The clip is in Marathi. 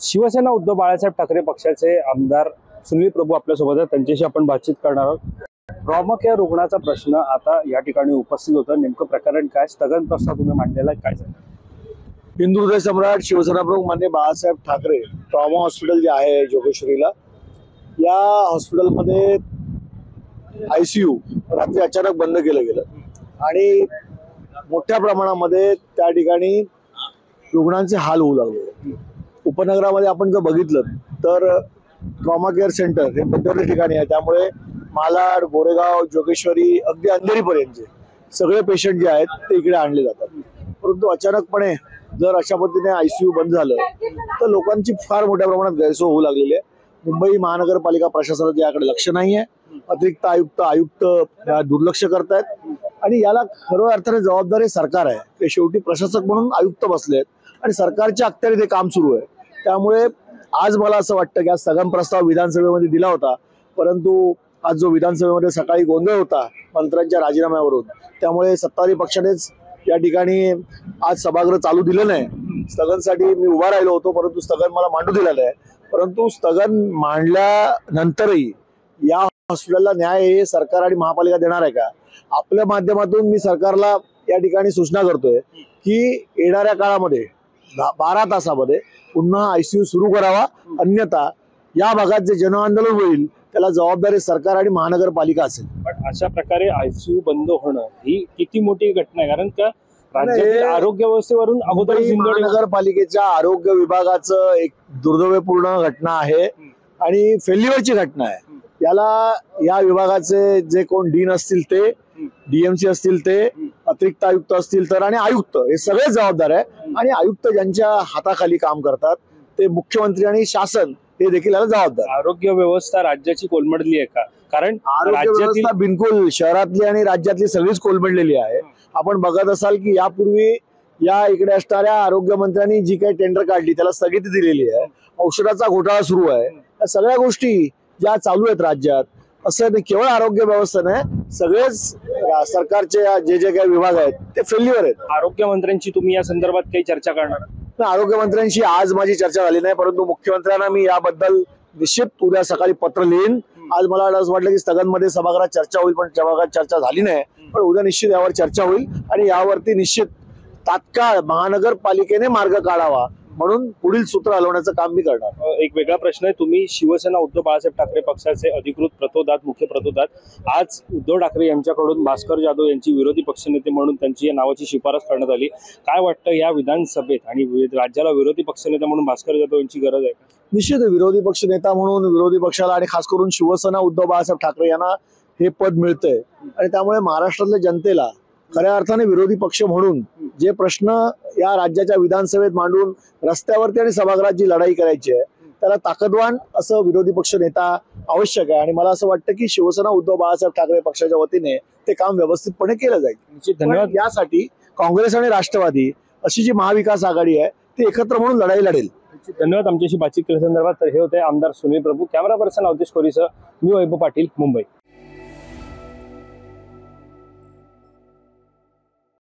शिवसेना उद्धव बाळासाहेब ठाकरे पक्षाचे आमदार सुनील प्रभू आपल्यासोबत आहेत, त्यांच्याशी आपण बातचीत करणार आहोत। ट्रॉमा केअर रुग्णाचा प्रश्न आता या ठिकाणी उपस्थित होता। नेमकं प्रकरण काय, स्थगन प्रस्ताव तुम्ही मांडलेला आहे, काय झालं? हिंदू हृदय सम्राट शिवसेना प्रमुख माननीय बाळासाहेब ठाकरे ट्रॉमा हॉस्पिटल जे आहे जोगेश्वरीला, या हॉस्पिटलमध्ये ICU रात्री अचानक बंद केलं गेलं आणि मोठ्या प्रमाणामध्ये त्या ठिकाणी रुग्णांचे हाल होऊ लागले। उपनगरामध्ये आपण जर बघितलं तर ट्रॉमा केअर सेंटर हे मध्यवर्ती ठिकाणी आहे, त्यामुळे मालाड, गोरेगाव, जोगेश्वरी अगदी अंधेरीपर्यंतचे सगळे पेशंट जे आहेत ते इकडे आणले जातात। परंतु अचानकपणे जर अशा पद्धतीने ICU बंद झालं तर लोकांची फार मोठ्या प्रमाणात गैरसोय होऊ लागलेली आहे। मुंबई महानगरपालिका प्रशासनाचं याकडे लक्ष नाहीये, अतिरिक्त आयुक्त दुर्लक्ष करतायत आणि याला खऱ्या अर्थाने जबाबदारी सरकार आहे की शेवटी प्रशासक म्हणून आयुक्त बसलेत आणि सरकारच्या अखत्यारीत हे काम सुरू आहे। त्यामुळे आज मला असं वाटतं की आज स्थगन प्रस्ताव विधानसभेमध्ये दिला होता, परंतु आज जो विधानसभेमध्ये सकाळी गोंधळ होता मंत्र्यांच्या राजीनाम्यावरून, त्यामुळे सत्ताधारी पक्षानेच या ठिकाणी आज सभागृह चालू दिलं नाही। स्थगनसाठी मी उभा राहिलो होतो, परंतु स्थगन मला मांडू दिलेलं आहे। परंतु स्थगन मांडल्यानंतरही या हॉस्पिटलला न्याय हे सरकार आणि महापालिका देणार आहे का? आपल्या माध्यमातून मी सरकारला या ठिकाणी सूचना करतोय की येणाऱ्या काळामध्ये 12 तासामध्ये पुन्हा ICU सुरू करावा, अन्यथा या भागात जे जनआंदोलन होईल त्याला जबाबदारी सरकार आणि महानगरपालिका असेल। पण अशा प्रकारे ICU बंद होणं ही किती मोठी घटना आहे, कारण का राज्यातील आरोग्य व्यवस्थेवरून अगोदर महानगरपालिकेच्या आरोग्य विभागाचं एक दुर्दैवपूर्ण घटना आहे आणि फेल्युअरची घटना आहे। याला या विभागाचे जे कोण डीन असतील ते, DMC असतील ते, अतिरिक्त आयुक्त असतील तर आणि आयुक्त हे सगळे जबाबदार आहे आणि आयुक्त ज्यांच्या हाताखाली काम करतात ते मुख्यमंत्री आणि शासन हे देखील याला जबाबदार। आरोग्य व्यवस्था राज्याची कोलमडली आहे का? कारण आरोग्य व्यवस्था बिलकुल शहरातली आणि राज्यातली सगळीच कोलमडलेली आहे। आपण बघत असाल की यापूर्वी या इकडे असणाऱ्या आरोग्य मंत्र्यांनी जी काही टेंडर काढली त्याला स्थगिती दिलेली आहे, औषधाचा घोटाळा सुरू आहे। या सगळ्या गोष्टी ज्या चालू आहेत राज्यात, असं नाही केवळ आरोग्य व्यवस्था नाही, सगळेच सरकारचे जे काही विभाग आहेत ते फेल्युअर आहेत। आरोग्य मंत्र्यांची तुम्ही या संदर्भात काही चर्चा करणार? आरोग्य मंत्र्यांशी आज माझी चर्चा झाली नाही, परंतु मुख्यमंत्र्यांना मी याबद्दल निश्चित उद्या सकाळी पत्र लिहीन। आज मला असं वाटलं की स्थगनमध्ये सभागृहात चर्चा होईल, पण सभागृहात चर्चा झाली नाही, पण उद्या निश्चित यावर चर्चा होईल आणि यावरती निश्चित तात्काळ महानगरपालिकेने मार्ग काढावा म्हणून पुढील सूत्र हलवण्याचं काम मी करणार। एक वेगळा प्रश्न आहे, तुम्ही शिवसेना उद्धव बाळासाहेब ठाकरे पक्षाचे अधिकृत प्रतोदात, मुख्य प्रतोदात, आज उद्धव ठाकरे यांच्याकडून भास्कर जाधव यांची विरोधी पक्षनेते म्हणून त्यांची नावाची शिफारस करण्यात आली। काय वाटतं या विधानसभेत आणि राज्याला विरोधी पक्षनेते म्हणून भास्कर जाधव यांची गरज आहे? निश्चित विरोधी पक्ष नेता म्हणून विरोधी पक्षाला आणि खास करून शिवसेना उद्धव बाळासाहेब ठाकरे यांना हे पद मिळतंय आणि त्यामुळे महाराष्ट्रातल्या जनतेला खऱ्या अर्थाने विरोधी पक्ष म्हणून जे प्रश्न या राज्याच्या विधानसभेत मांडून रस्त्यावरती आणि सभागृहात जी लढाई करायची आहे त्याला ताकदवान असं विरोधी पक्ष नेता आवश्यक आहे आणि मला असं वाटतं की शिवसेना उद्धव बाळासाहेब ठाकरे पक्षाच्या वतीने ते काम व्यवस्थितपणे केलं जाईल। धन्यवाद। यासाठी काँग्रेस आणि राष्ट्रवादी अशी जी महाविकास आघाडी आहे ती एकत्र म्हणून लढाई लढेल। धन्यवाद। आमच्याशी बातचीत केल्या संदर्भात हे होते आमदार सुनील प्रभू। कॅमेरा पर्सन अवधेश कोरीसह मी वैभव पाटील, मुंबई।